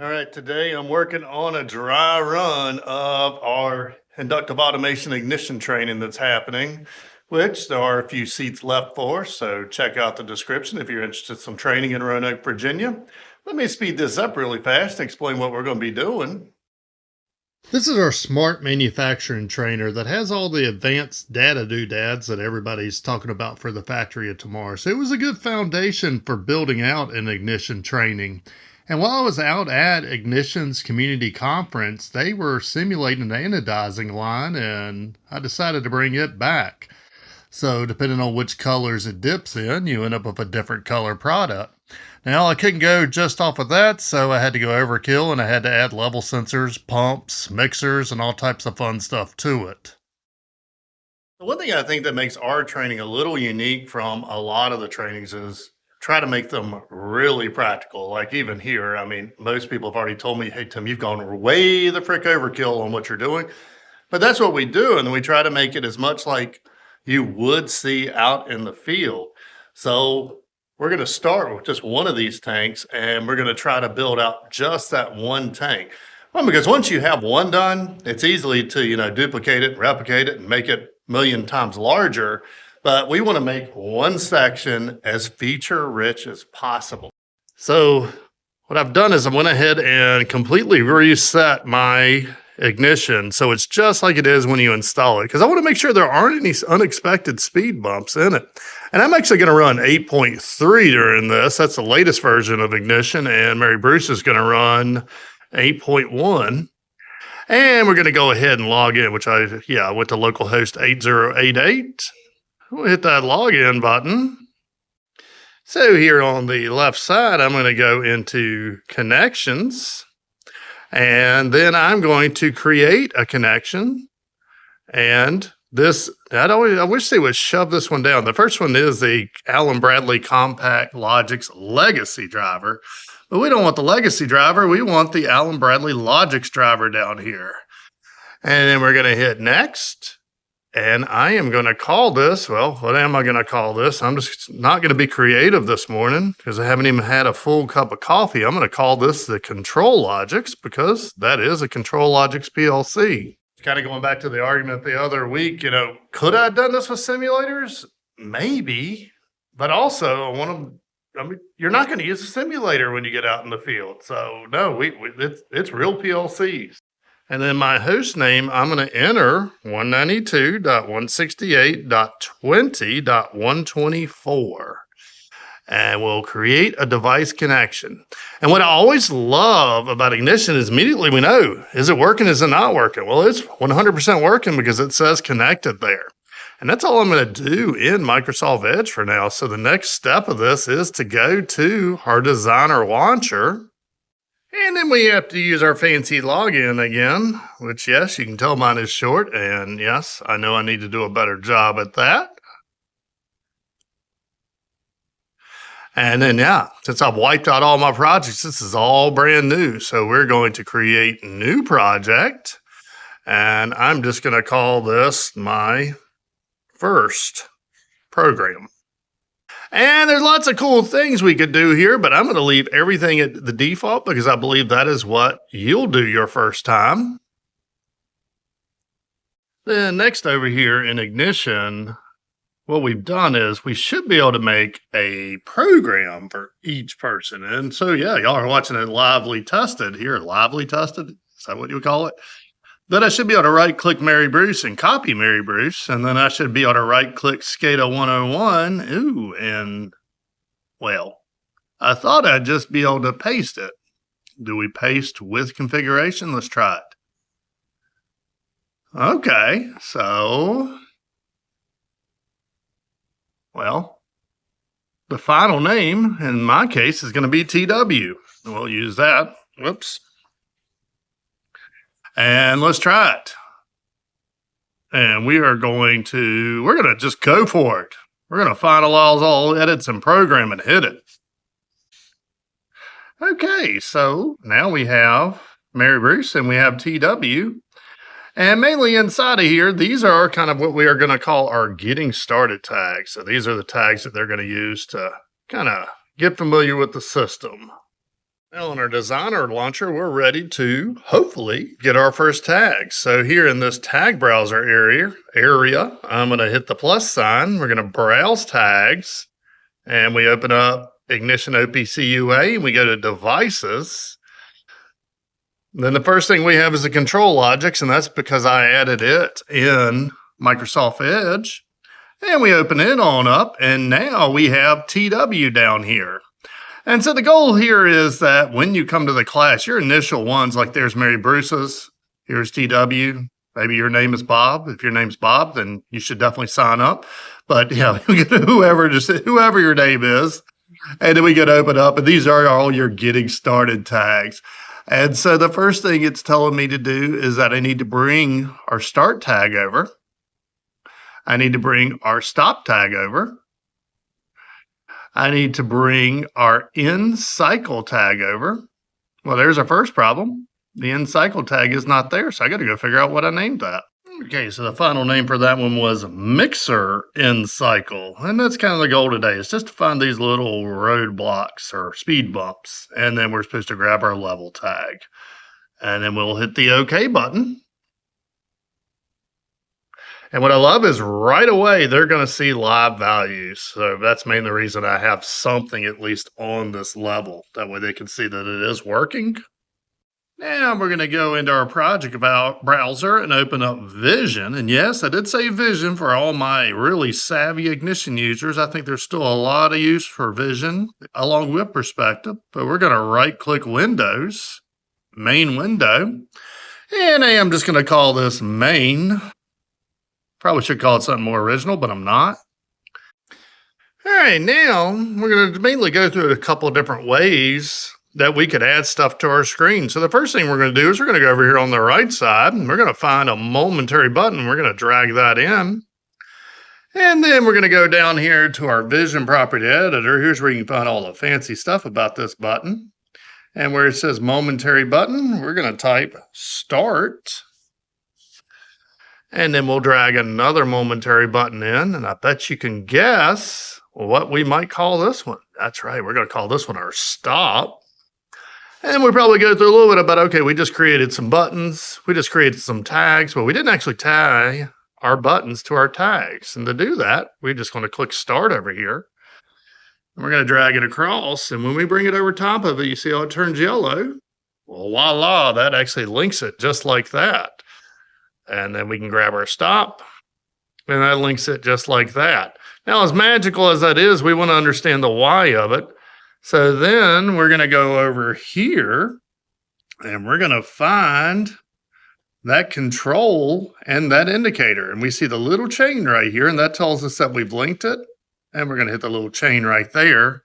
All right, today I'm working on a dry run of our inductive automation ignition training that's happening, which there are a few seats left for. So check out the description if you're interested in some training in Roanoke, Virginia. Let me speed this up really fast and explain what we're going to be doing. This is our smart manufacturing trainer that has all the advanced data doodads that everybody's talking about for the factory of tomorrow. So it was a good foundation for building out an ignition training. And while I was out at Ignition's community conference, they were simulating an anodizing line, and I decided to bring it back. So depending on which colors it dips in, you end up with a different color product. Now I couldn't go just off of that, so I had to go overkill and I had to add level sensors, pumps, mixers, and all types of fun stuff to it. The one thing I think that makes our training a little unique from a lot of the trainings is try to make them really practical. Like even here, I mean, most people have already told me, hey, Tim, you've gone way the frick overkill on what you're doing. But that's what we do. And then we try to make it as much like you would see out in the field. So we're going to start with just one of these tanks and we're going to try to build out just that one tank. Well, because once you have one done, it's easily to, duplicate it, replicate it, and make it a million times larger. But we want to make one section as feature rich as possible. So what I've done is I went ahead and completely reset my ignition so it's just like it is when you install it, because I want to make sure there aren't any unexpected speed bumps in it. And I'm actually going to run 8.3 during this. That's the latest version of Ignition, and Mary Bruce is going to run 8.1. And we're going to go ahead and log in, which I went to localhost 8088. We'll hit that login button. So here on the left side, I'm going to go into connections, and then I'm going to create a connection. And this, I wish they would shove this one down. The first one is the Allen-Bradley ControlLogix Legacy driver, but we don't want the legacy driver. We want the Allen-Bradley Logix driver down here. And then we're going to hit next. And I am going to call this, well, what am I going to call this? I'm just not going to be creative this morning because I haven't even had a full cup of coffee. I'm going to call this the ControlLogix because that is a ControlLogix PLC. Kind of going back to the argument the other week, could I have done this with simulators? Maybe, but also you're not going to use a simulator when you get out in the field. So no, it's real PLCs. And then my host name, I'm going to enter 192.168.20.124. And we'll create a device connection. And what I always love about Ignition is immediately we know, is it working, is it not working? Well, it's 100% working because it says connected there. And that's all I'm going to do in Microsoft Edge for now. So the next step of this is to go to our designer launcher. And then we have to use our fancy login again, which, yes, you can tell mine is short. And yes, I know I need to do a better job at that. And then, since I've wiped out all my projects, this is all brand new. So we're going to create a new project. And I'm just going to call this my first program. And there's lots of cool things we could do here, but I'm going to leave everything at the default because I believe that is what you'll do your first time. Then next over here in Ignition, what we've done is we should be able to make a program for each person. And so, y'all are watching it lively tested here. Lively tested? Is that what you would call it? Then I should be able to right-click Mary Bruce and copy Mary Bruce. And then I should be able to right-click SCADA 101. Ooh, and, well, I thought I'd just be able to paste it. Do we paste with configuration? Let's try it. Okay, so, well, the final name, in my case, is going to be TW. We'll use that. Whoops. And let's try it. And we're going to just go for it. We're going to finalize all edits and program and hit it. Okay, so now we have Mary Bruce and we have TW. And mainly inside of here, these are kind of what we are going to call our getting started tags. So these are the tags that they're going to use to kind of get familiar with the system. Now on our designer launcher, we're ready to hopefully get our first tags. So here in this tag browser area, I'm going to hit the plus sign. We're going to browse tags, and we open up Ignition OPC UA, and we go to devices. Then the first thing we have is the ControlLogix, and that's because I added it in Microsoft Edge. And we open it on up, and now we have TW down here. And so the goal here is that when you come to the class, your initial ones, like there's Mary Bruce's, here's TW, maybe your name is Bob. If your name's Bob, then you should definitely sign up. But yeah, whoever your name is. And then we get open up, and these are all your getting started tags. And so the first thing it's telling me to do is that I need to bring our start tag over. I need to bring our stop tag over. I need to bring our end cycle tag over. Well, there's our first problem. The end cycle tag is not there, so I got to go figure out what I named that. Okay, so the final name for that one was mixer end cycle. And that's kind of the goal today, is just to find these little roadblocks or speed bumps. And then we're supposed to grab our level tag. And then we'll hit the OK button. And what I love is right away, they're going to see live values. So that's mainly the reason I have something at least on this level. That way they can see that it is working. Now we're going to go into our project browser and open up Vision. And yes, I did say Vision for all my really savvy Ignition users. I think there's still a lot of use for Vision along with Perspective. But we're going to right-click Windows, Main Window. And I'm just going to call this Main. Probably should call it something more original, but I'm not. All right, now we're going to mainly go through a couple of different ways that we could add stuff to our screen. So the first thing we're going to do is we're going to go over here on the right side, and we're going to find a momentary button. We're going to drag that in. And then we're going to go down here to our Vision Property Editor. Here's where you can find all the fancy stuff about this button. And where it says momentary button, we're going to type start. And then we'll drag another momentary button in, and I bet you can guess what we might call this one. That's right, we're going to call this one our stop. And we probably go through a little bit about, okay, we just created some buttons, we just created some tags, but we didn't actually tie our buttons to our tags. And to do that, we're just going to click start over here. And we're going to drag it across, and when we bring it over top of it, you see how it turns yellow? Well, voila, that actually links it just like that. And then we can grab our stop, and that links it just like that. Now, as magical as that is, we want to understand the why of it. So then we're going to go over here, and we're going to find that control and that indicator. And we see the little chain right here, and that tells us that we've linked it. And we're going to hit the little chain right there.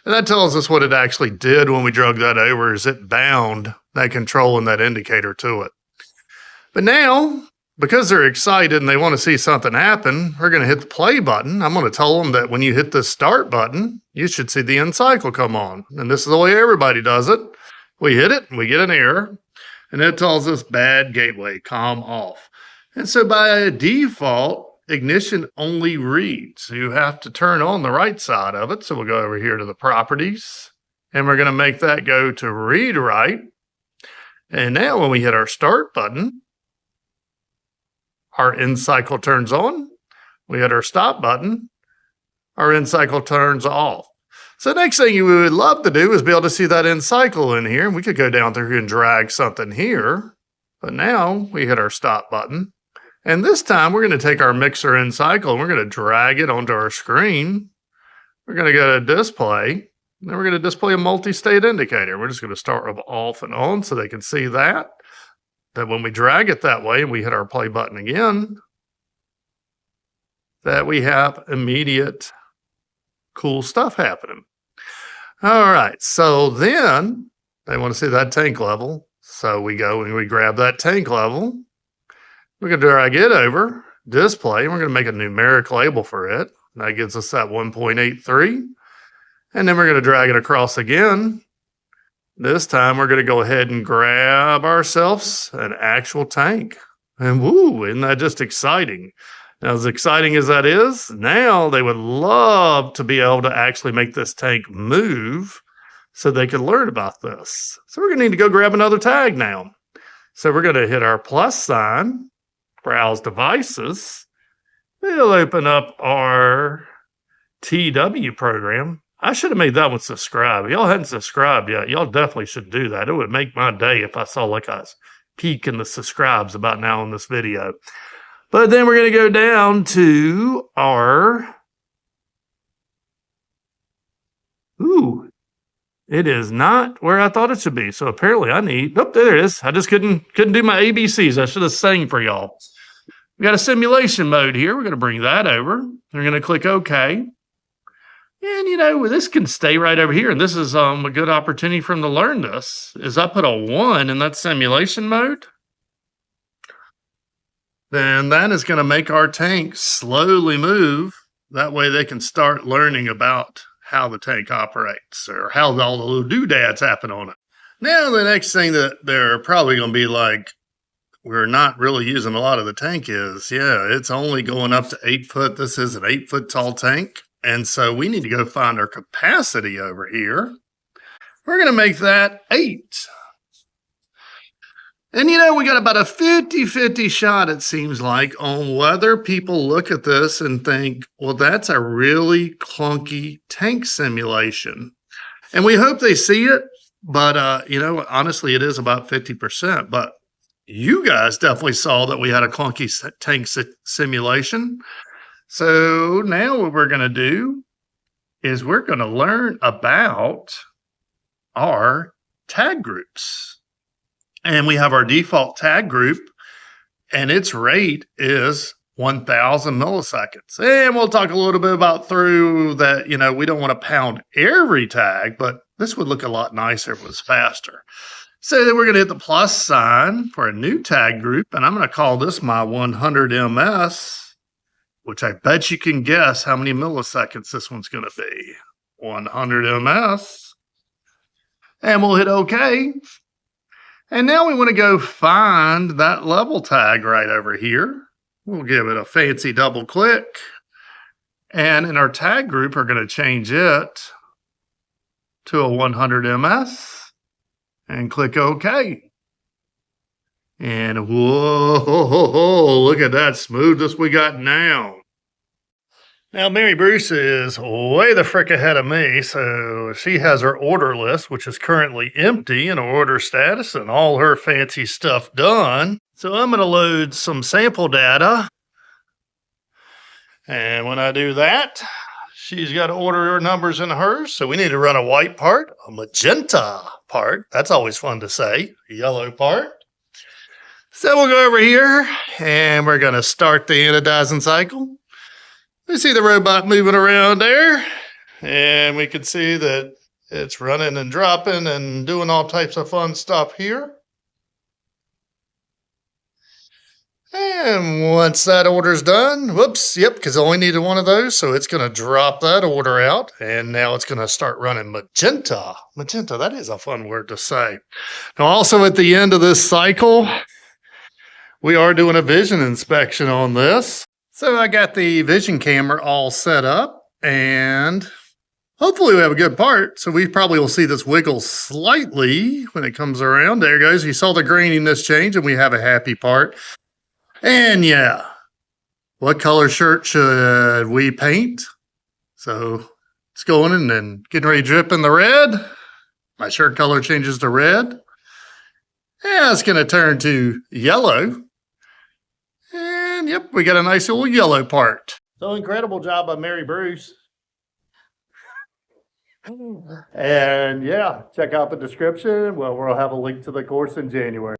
And that tells us what it actually did when we drug that over, is it bound that control and that indicator to it. But now, because they're excited and they want to see something happen, we're going to hit the play button. I'm going to tell them that when you hit the start button, you should see the end cycle come on. And this is the way everybody does it. We hit it, we get an error, and it tells us bad gateway, COM off. And so by default, Ignition only reads. You have to turn on the right side of it. So we'll go over here to the properties, and we're going to make that go to read write. And now when we hit our start button, our end cycle turns on. We hit our stop button, our end cycle turns off. So the next thing you would love to do is be able to see that end cycle in here. We could go down through here and drag something here, but now we hit our stop button. And this time we're going to take our mixer end cycle and we're going to drag it onto our screen. We're going to go to display, and then we're going to display a multi-state indicator. We're just going to start with off and on so they can see that. That when we drag it that way and we hit our play button again, that we have immediate cool stuff happening. All right, so then they want to see that tank level. So we go and we grab that tank level. We're going to drag it over, display, and we're going to make a numeric label for it. That gives us that 1.83. And then we're going to drag it across again. This time we're going to go ahead and grab ourselves an actual tank. And woo, isn't that just exciting? Now, as exciting as that is, now they would love to be able to actually make this tank move. so they can learn about this. So we're going to need to go grab another tag now. So we're going to hit our plus sign, browse devices. We'll open up our TW program. I should have made that one subscribe. If y'all hadn't subscribed yet, y'all definitely should do that. It would make my day if I saw like a peak in the subscribes about now in this video. But then we're going to go down to our, it is not where I thought it should be. So apparently I need, there it is. I just couldn't do my ABCs. I should have sang for y'all. We got a simulation mode here. We're going to bring that over. We're going to click OK. And, you know, this can stay right over here. And this is a good opportunity for them to learn this. Is I put a 1 in that simulation mode, then that is going to make our tank slowly move. That way they can start learning about how the tank operates or how all the little doodads happen on it. Now, the next thing that they're probably going to be like, we're not really using a lot of the tank is, yeah, it's only going up to 8 foot. This is an 8 foot tall tank. And so we need to go find our capacity over here. We're going to make that 8. And, you know, we got about a 50-50 shot, it seems like, on whether people look at this and think, well, that's a really clunky tank simulation. And we hope they see it. But, you know, honestly, it is about 50%. But you guys definitely saw that we had a clunky tank simulation. So now what we're going to do is we're going to learn about our tag groups. And we have our default tag group, and its rate is 1,000 milliseconds. And we'll talk a little bit about through that, you know, we don't want to pound every tag, but this would look a lot nicer if it was faster. So then we're going to hit the plus sign for a new tag group, and I'm going to call this my 100 ms, which I bet you can guess how many milliseconds this one's going to be. 100 ms. And we'll hit OK. And now we want to go find that level tag right over here. We'll give it a fancy double click. And in our tag group, we're going to change it to a 100 ms and click OK. And whoa, look at that smoothness we got now. Now, Mary Bruce is way the frick ahead of me, so she has her order list, which is currently empty in order status, and all her fancy stuff done. So I'm going to load some sample data. And when I do that, she's got to order her numbers in hers. So we need to run a white part, a magenta part. That's always fun to say, a yellow part. So we'll go over here, and we're going to start the anodizing cycle. We see the robot moving around there, and we can see that it's running and dropping and doing all types of fun stuff here. And once that order's done, whoops, yep, because I only needed one of those, so it's going to drop that order out, and now it's going to start running magenta. Magenta, that is a fun word to say. Now, also at the end of this cycle, we are doing a vision inspection on this. So I got the vision camera all set up, and hopefully we have a good part. So we probably will see this wiggle slightly when it comes around. There it goes. You saw the graininess change, and we have a happy part. And yeah, what color shirt should we paint? So it's going in and getting ready to drip in the red. My shirt color changes to red. Yeah, it's going to turn to yellow. And yep, we got a nice little yellow part. So incredible job by Mary Bruce. And yeah, check out the description. Well, we'll have a link to the course in January.